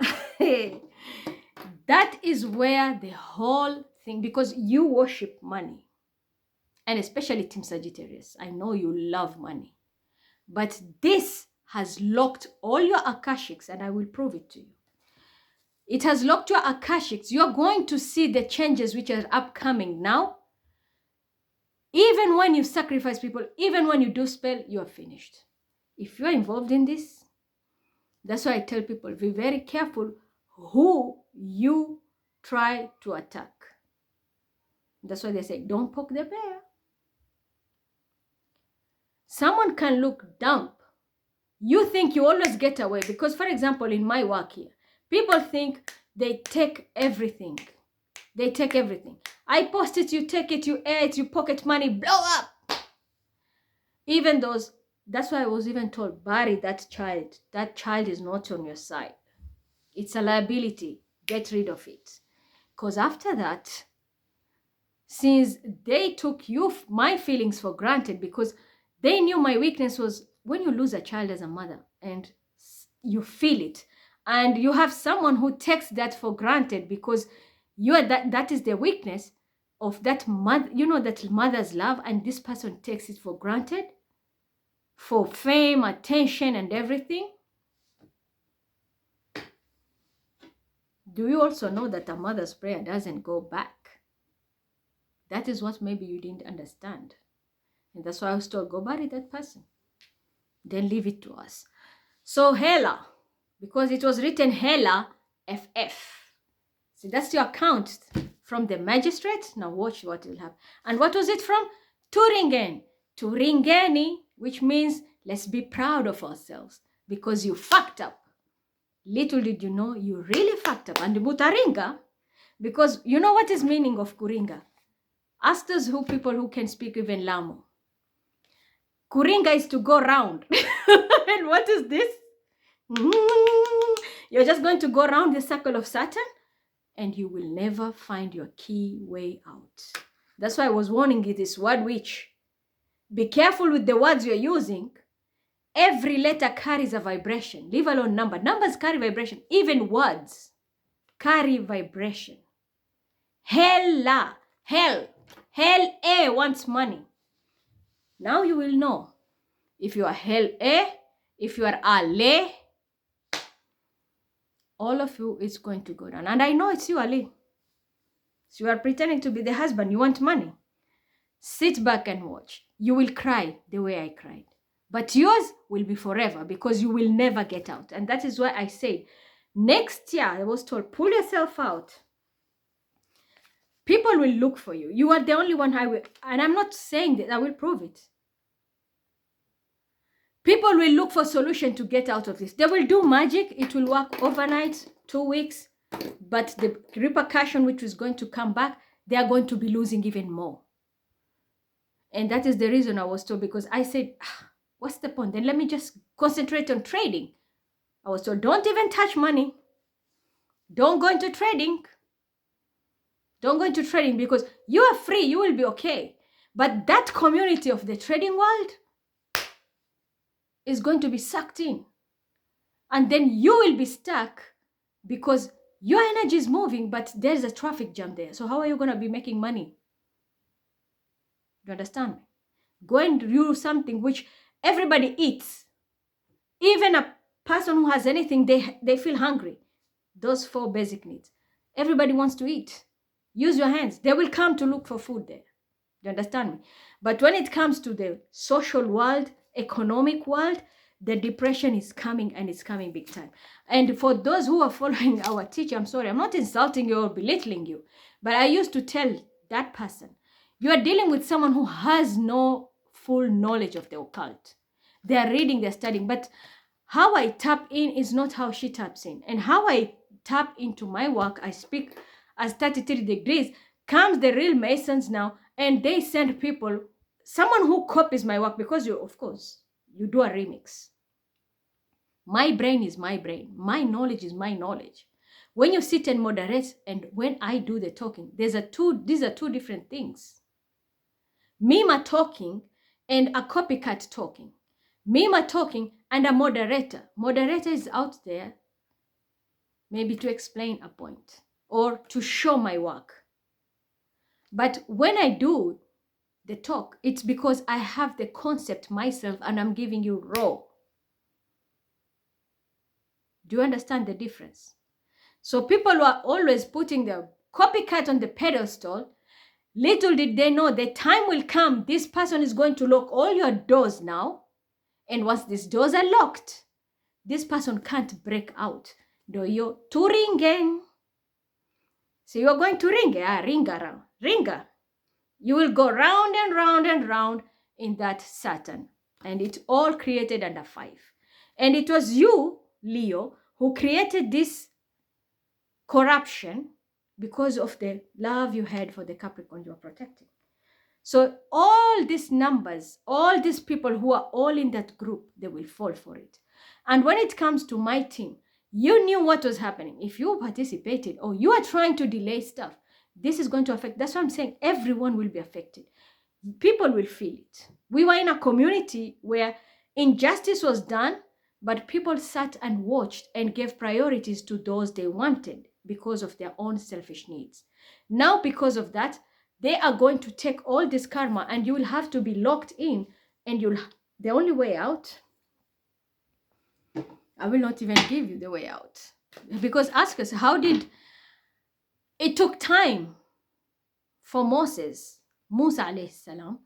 that is where the whole thing, because you worship money. And especially Team Sagittarius. I know you love money. But this has locked all your Akashics, and I will prove it to you. It has locked your Akashics. You're going to see the changes which are upcoming now. Even when you sacrifice people, even when you do spell, you are finished. If you're involved in this, that's why I tell people, be very careful who you try to attack. That's why they say, don't poke the bear. Someone can look dumb. You think you always get away because, for example, in my work here, people think they take everything. They take everything. I post it, you take it, you air it, you pocket money, blow up. Even those, that's why I was even told, bury that child. That child is not on your side. It's a liability. Get rid of it. Because after that, since they took my feelings for granted, because they knew my weakness was when you lose a child as a mother and you feel it, and you have someone who takes that for granted because that is the weakness of that mother, that mother's love, and this person takes it for granted for fame, attention, and everything. Do you also know that a mother's prayer doesn't go back? That is what maybe you didn't understand. And that's why I was told, go bury that person. Then leave it to us. So Hela, because it was written Hela FF. See, that's your account from the magistrate. Now watch what will happen. And what was it from? Turingen. Turingeni, which means let's be proud of ourselves because you fucked up. Little did you know, you really fucked up. And Butaringa, because you know what is meaning of Kuringa? Ask those people who can speak even Lamu. Kuringa is to go round. And what is this? You're just going to go around the circle of Saturn and you will never find your key way out. That's why I was warning you this word witch. Be careful with the words you're using. Every letter carries a vibration. Leave alone number. Numbers carry vibration. Even words carry vibration. Hella. Hell. Hell A wants money. Now you will know if you are Hell A, if you are Ale, all of you is going to go down. And I know it's you, Ali. So you are pretending to be the husband. You want money. Sit back and watch. You will cry the way I cried. But yours will be forever because you will never get out. And that is why I say, next year, I was told, pull yourself out. People will look for you. You are the only one I will. And I'm not saying that. I will prove it. People will look for a solution to get out of this. They will do magic. It will work overnight, 2 weeks. But the repercussion which is going to come back, they are going to be losing even more. And that is the reason I was told, because I said, what's the point? Then let me just concentrate on trading. I was told, don't even touch money. Don't go into trading. Don't go into trading because you are free. You will be okay. But that community of the trading world is going to be sucked in. And then you will be stuck because your energy is moving, but there's a traffic jam there. So how are you going to be making money? You understand me? Go and do something which everybody eats. Even a person who has anything, they feel hungry. Those 4 basic needs. Everybody wants to eat. Use your hands. They will come to look for food there. You understand me? But when it comes to the social world, economic world, the depression is coming, and it's coming big time. And for those who are following our teacher, I'm sorry, I'm not insulting you or belittling you, but I used to tell that person, you are dealing with someone who has no full knowledge of the occult. They are reading, they're studying, but how I tap in is not how she taps in. And how I tap into my work, I speak as 33 degrees, comes the real Masons now, and they send people, someone who copies my work, because you, of course, you do a remix. My brain is my brain. My knowledge is my knowledge. When you sit and moderate and when I do the talking, these are two different things. Mima talking and a copycat talking. Mima talking and a moderator. Moderator is out there maybe to explain a point or to show my work. But when I do the talk, it's because I have the concept myself and I'm giving you raw. Do you understand the difference? So people who are always putting the copycat on the pedestal, little did they know the time will come, this person is going to lock all your doors now. And once these doors are locked, this person can't break out. Do you to ringen? So you're going to ring, ring around, ringer. You will go round and round and round in that Saturn. And it all created under 5. And it was you, Leo, who created this corruption because of the love you had for the Capricorn you are protecting. So all these numbers, all these people who are all in that group, they will fall for it. And when it comes to my team, you knew what was happening. If you participated or you are trying to delay stuff, this is going to affect. That's what I'm saying. Everyone will be affected. People will feel it. We were in a community where injustice was done, but people sat and watched and gave priorities to those they wanted because of their own selfish needs. Now, because of that, they are going to take all this karma and you will have to be locked in, and the only way out, I will not even give you the way out. Because ask us, it took time for Musa alayhi salam,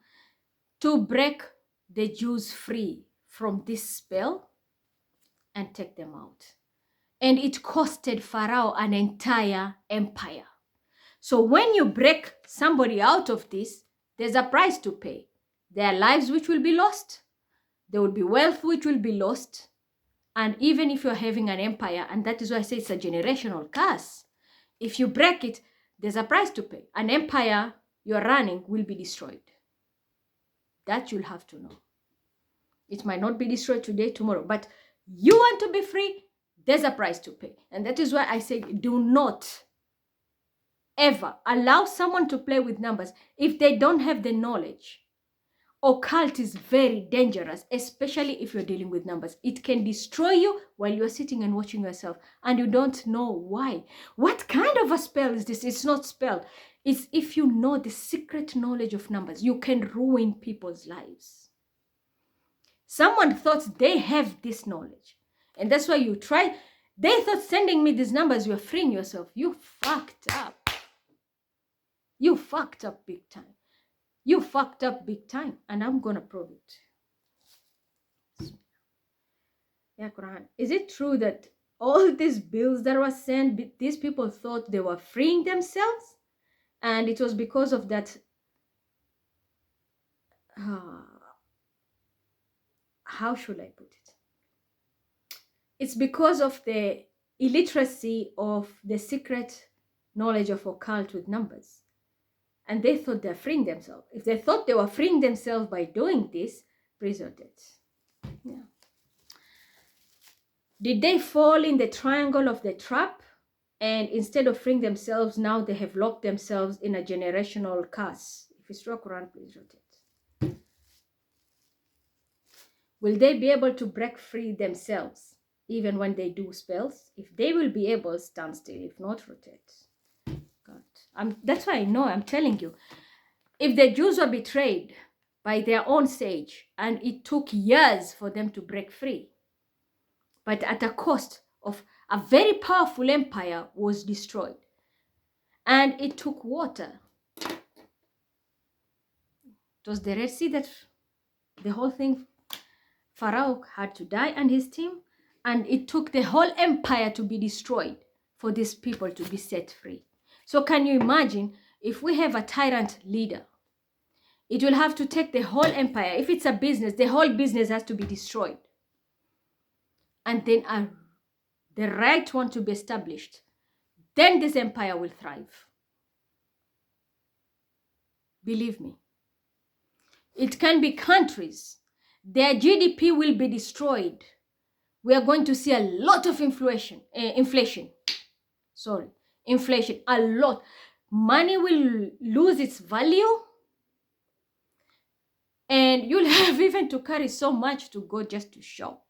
to break the Jews free from this spell and take them out. And it costed Pharaoh an entire empire. So when you break somebody out of this, there's a price to pay. There are lives which will be lost. There will be wealth which will be lost. And even if you're having an empire, and that is why I say it's a generational curse, if you break it, there's a price to pay. An empire you're running will be destroyed. That you'll have to know. It might not be destroyed today, tomorrow, but you want to be free, there's a price to pay. And that is why I say do not ever allow someone to play with numbers if they don't have the knowledge. Occult is very dangerous, especially if you're dealing with numbers. It can destroy you while you're sitting and watching yourself and you don't know why. What kind of a spell is this? It's not spell. It's if you know the secret knowledge of numbers, you can ruin people's lives. Someone thought they have this knowledge, and that's why you try. They thought sending me these numbers, you're freeing yourself. You fucked up. You fucked up big time. You fucked up big time, and I'm gonna prove it. Yeah, Quran. Is it true that all these bills that were sent, these people thought they were freeing themselves? And it was because of that, how should I put it? It's because of the illiteracy of the secret knowledge of occult with numbers. And they thought they're freeing themselves. If they thought they were freeing themselves by doing this, prison it. Yeah. Did they fall in the triangle of the trap? And instead of freeing themselves, now they have locked themselves in a generational curse. If it's true, Quran, please rotate. Will they be able to break free themselves even when they do spells? If they will be able, stand still. If not, rotate. God. That's why I know, I'm telling you. If the Jews were betrayed by their own sage, and it took years for them to break free, but at a cost of a very powerful empire was destroyed. And it took water. It was the Red Sea that the whole thing, Pharaoh had to die and his team, and it took the whole empire to be destroyed for these people to be set free. So can you imagine if we have a tyrant leader? It will have to take the whole empire. If it's a business, the whole business has to be destroyed. And then the right one to be established. Then this empire will thrive. Believe me. It can be countries. Their GDP will be destroyed. We are going to see a lot of inflation. Sorry, inflation, a lot. Money will lose its value, and you'll have even to carry so much to go just to shop.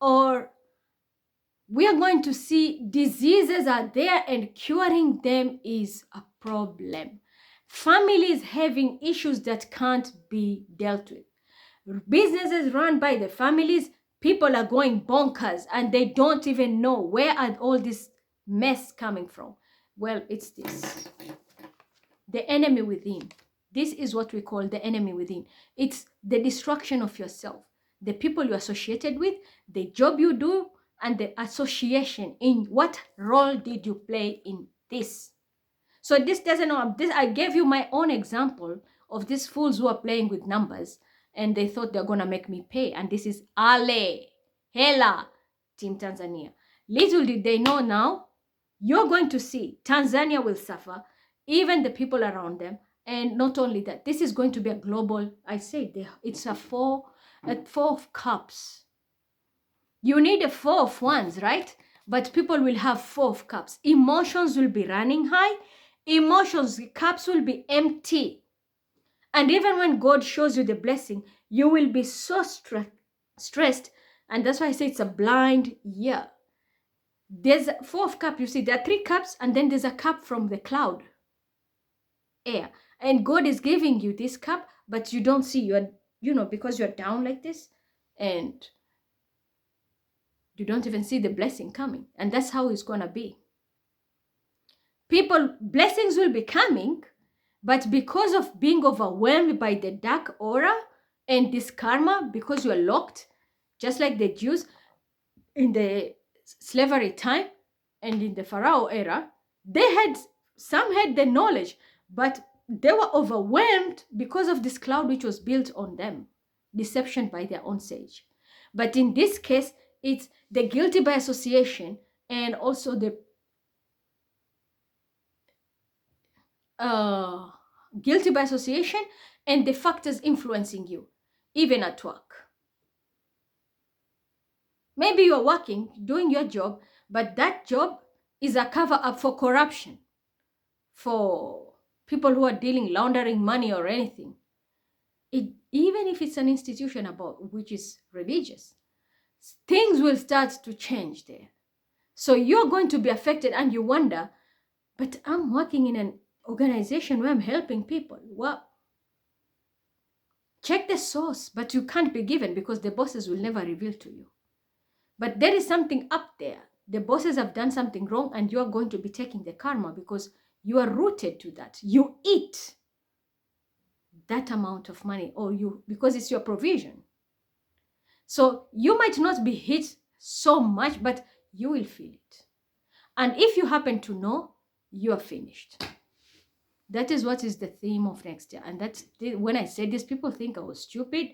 Or we are going to see diseases are there and curing them is a problem. Families having issues that can't be dealt with. Businesses run by the families, people are going bonkers and they don't even know where are all this mess coming from. Well, it's this. The enemy within. This is what we call the enemy within. It's the destruction of yourself, the people you're associated with, the job you do, and the association. In what role did you play in this? So this doesn't know. This, I gave you my own example of these fools who are playing with numbers and they thought they're gonna make me pay. And this is Ale, Hela, Team Tanzania. Little did they know now, you're going to see Tanzania will suffer, even the people around them. And not only that, this is going to be a global, I say it's a four of cups. You need a 4 of wands, right? But people will have 4 of cups. Emotions will be running high. Emotions, cups will be empty. And even when God shows you the blessing, you will be so stressed. And that's why I say it's a blind year. There's a 4 of cups. You see, there are 3 cups, and then there's a cup from the cloud, air. And God is giving you this cup, but you don't see. Because you're down like this, and you don't even see the blessing coming. And that's how it's going to be. Blessings will be coming, but because of being overwhelmed by the dark aura and this karma, because you're locked, just like the Jews in the slavery time and in the Pharaoh era, some had the knowledge, but they were overwhelmed because of this cloud which was built on them, deception by their own sage. But in this case, it's the guilty by association and also the guilty by association and the factors influencing you, even at work. Maybe you're working, doing your job, but that job is a cover up for corruption, for people who are laundering money or anything. Even if it's an institution which is religious, things will start to change there. So you're going to be affected and you wonder, but I'm working in an organization where I'm helping people. Well, check the source, but you can't be given because the bosses will never reveal to you. But there is something up there. The bosses have done something wrong and you are going to be taking the karma because you are rooted to that. You eat that amount of money because it's your provision. So you might not be hit so much, but you will feel it. And if you happen to know, you are finished. That is what is the theme of next year. And that's when I say this, people think I was stupid.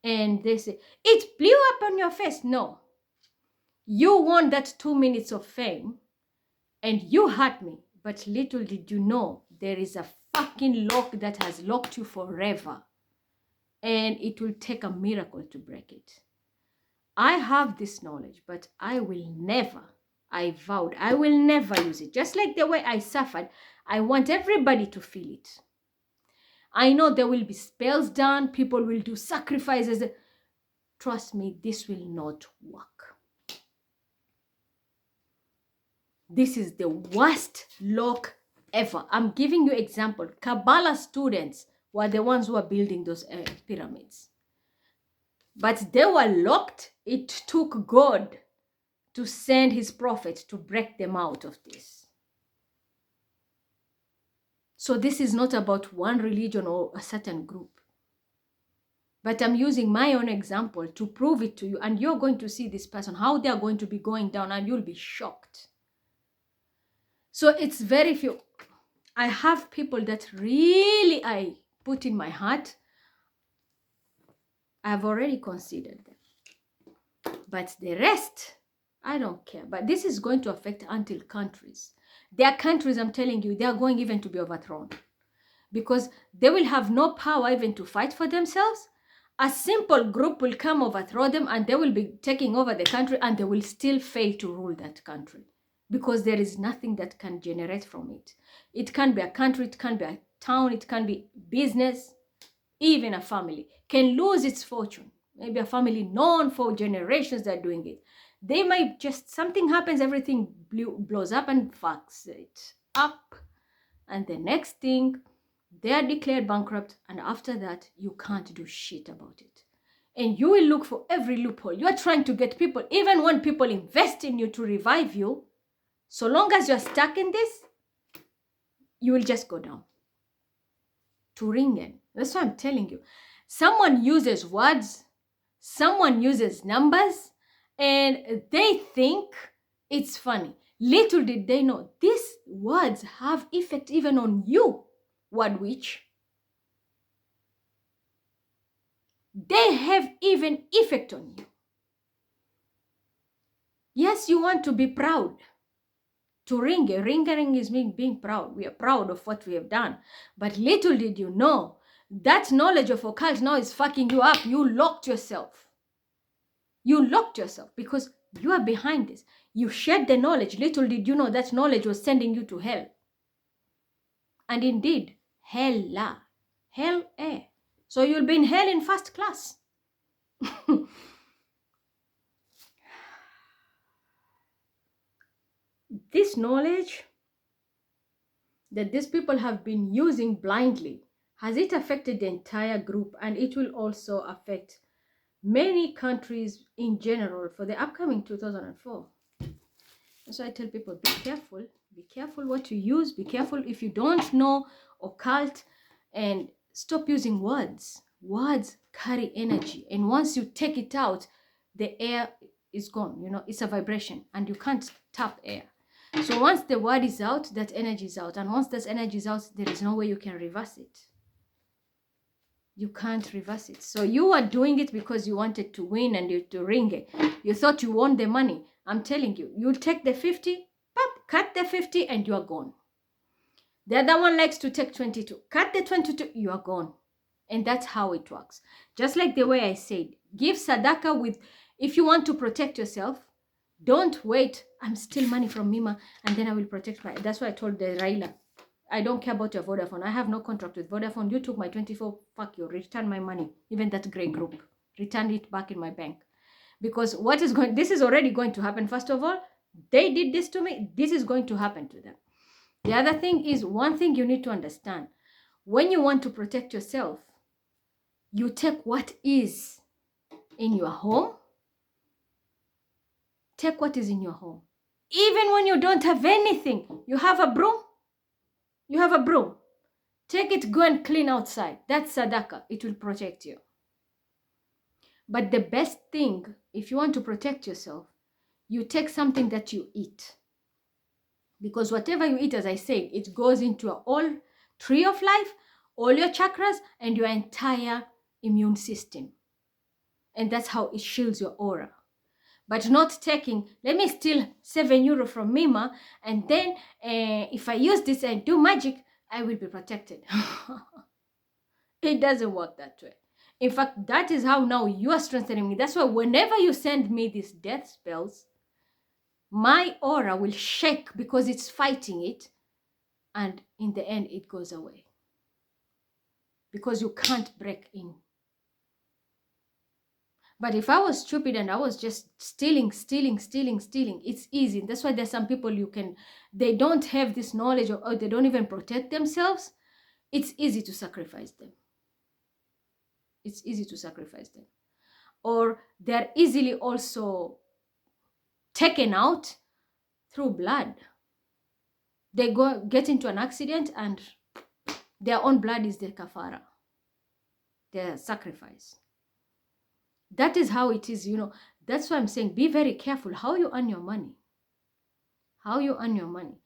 And they say, it blew up on your face. No. You want that 2 minutes of fame. And you hurt me. But little did you know, there is a fucking lock that has locked you forever. And it will take a miracle to break it. I have this knowledge, but I vowed, I will never use it. Just like the way I suffered, I want everybody to feel it. I know there will be spells done, people will do sacrifices. Trust me, this will not work. This is the worst lock ever. I'm giving you example. Kabbalah students were the ones who are building those pyramids. But they were locked. It took God to send his prophet to break them out of this. So this is not about one religion or a certain group. But I'm using my own example to prove it to you. And you're going to see this person, how they're going to be going down, and you'll be shocked. So it's very few. I have people that really I put in my heart. I've already considered them. But the rest, I don't care. But this is going to affect until countries. There are countries, I'm telling you, they are going even to be overthrown. Because they will have no power even to fight for themselves. A simple group will come overthrow them and they will be taking over the country and they will still fail to rule that country. because there is nothing that can generate from it. It can be a country, it can be a town, it can be business, even a family can lose its fortune. Maybe a family known for generations that are doing it. They might just, something happens, everything blows up and fucks it up. And the next thing, they are declared bankrupt. And after that, you can't do shit about it. And you will look for every loophole. You are trying to get people, even when people invest in you to revive you, so long as you're stuck in this, you will just go down to ringen. That's what I'm telling you. Someone uses words, someone uses numbers, and they think it's funny. Little did they know, these words have effect even on you, word witch. They have even effect on you. Yes, you want to be proud. To ring is being proud. We are proud of what we have done. But little did you know, that knowledge of occult now is fucking you up. You locked yourself. You locked yourself because you are behind this. You shared the knowledge. Little did you know that knowledge was sending you to hell. And indeed, hell, eh. So you'll be in hell in first class. This knowledge that these people have been using blindly, has it affected the entire group? And it will also affect many countries in general for the upcoming 2004. So I tell people, be careful what you use, be careful if you don't know occult, and stop using words. Words carry energy, and once you take it out, the air is gone. You know, it's a vibration and you can't tap air. So once the word is out, that energy is out, and once that energy is out, there is no way you can reverse it. You can't reverse it. So you are doing it because you wanted to win and you to ring it. You thought you won the money. I'm telling you, you'll take the 50, pop, cut the 50 and you are gone. The other one likes to take 22. Cut the 22, you are gone. And that's how it works. Just like the way I said, give sadaka with, if you want to protect yourself, don't wait, I'm still money from Mima and then I will protect my, that's why I told the Raila, I don't care about your Vodafone. I have no contract with Vodafone. You took my 24, fuck you, return my money. Even that grey group, return it back in my bank. Because what is going, this is already going to happen. First of all, they did this to me. This is going to happen to them. The other thing is, one thing you need to understand. When you want to protect yourself, you take what is in your home. Take what is in your home. Even when you don't have anything, you have a broom. You have a broom. Take it, go and clean outside. That's sadaka. It will protect you. But the best thing, if you want to protect yourself, you take something that you eat. Because whatever you eat, as I said, it goes into a whole tree of life, all your chakras, and your entire immune system. And that's how it shields your aura. But not taking, let me steal €7 from Mima, and then if I use this and do magic, I will be protected. It doesn't work that way. In fact, that is how now you are strengthening me. That's why whenever you send me these death spells, my aura will shake because it's fighting it. And in the end, it goes away. Because you can't break in. But if I was stupid and I was just stealing, it's easy. That's why there's some people they don't have this knowledge or they don't even protect themselves. It's easy to sacrifice them. It's easy to sacrifice them. Or they're easily also taken out through blood. They get into an accident and their own blood is their kafara, their sacrifice. That is how it is, That's why I'm saying be very careful how you earn your money. How you earn your money.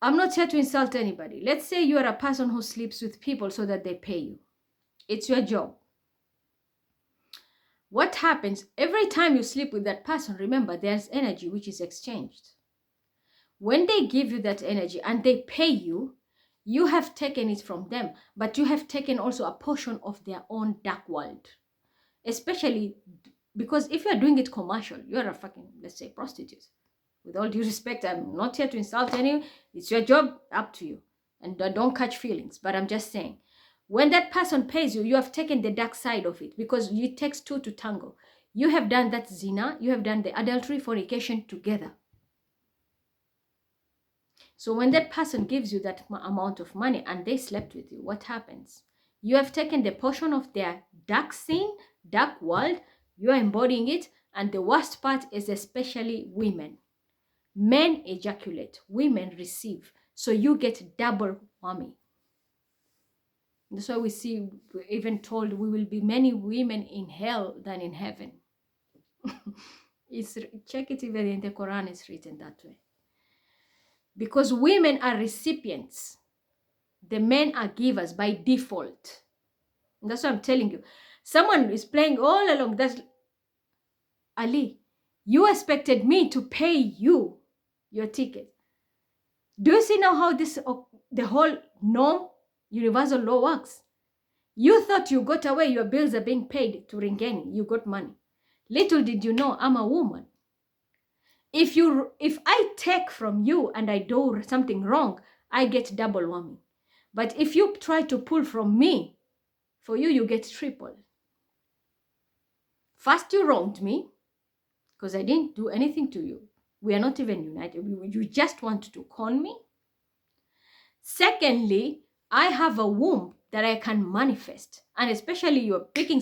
I'm not here to insult anybody. Let's say you are a person who sleeps with people so that they pay you. It's your job. What happens every time you sleep with that person? Remember, there's energy which is exchanged. When they give you that energy and they pay you, you have taken it from them, but you have taken also a portion of their own dark world. Especially because if you're doing it commercial, you're a fucking, let's say, prostitute. With all due respect, I'm not here to insult anyone. It's your job, up to you. And don't catch feelings. But I'm just saying, when that person pays you, you have taken the dark side of it, because it takes two to tango. You have done that zina, you have done the adultery, fornication together. So when that person gives you that amount of money and they slept with you, what happens? You have taken the portion of their dark sin, dark world, you are embodying it, and the worst part is especially women. Men ejaculate, women receive. So you get double whammy. That's why we see, we're even told we will be many women in hell than in heaven. Check it, even in the Quran it's written that way. Because women are recipients. The men are givers by default. And that's what I'm telling you. Someone is playing all along. That's Ali. You expected me to pay you your ticket. Do you see now how this the whole norm, universal law works? You thought you got away, your bills are being paid to Ringeni, you got money. Little did you know I'm a woman. If I take from you and I do something wrong, I get double whammy. But if you try to pull from me, for you, you get triple. First, you wronged me because I didn't do anything to you. We are not even united. You just wanted to con me. Secondly, I have a womb that I can manifest. And especially you're picking